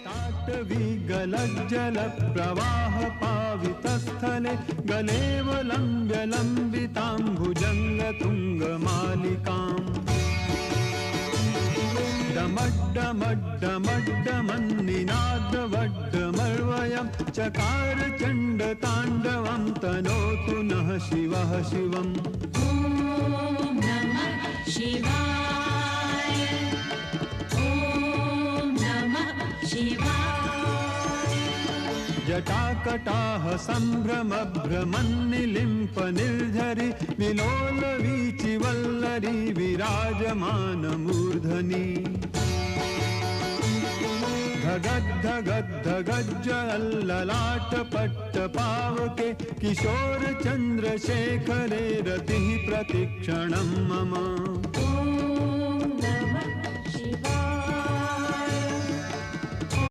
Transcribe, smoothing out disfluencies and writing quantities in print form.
ताटवी गलज्जल प्रवाह पावितस्थले गलेव लम्ब्य लम्बितां भुजङ्गतुङ्गमालिकाम् डमड्डमड्डमड्डमन्निनादवड्डमर्वयं चकार चण्डताण्डवं तनोतु नः शिवः शिवम्। ॐ नमः शिवाय। ॐ नमः शिवाय। जटाकटाह सम्भ्रमभ्रमन्निलिम्प निर्झरि विलोलवीचिवल्लरी विराजमानमूर्धनि धगद्धगद्धगज्जललाटपट्टपावके किशोरचन्द्रशेखरे रतिः प्रतिक्षणं मम।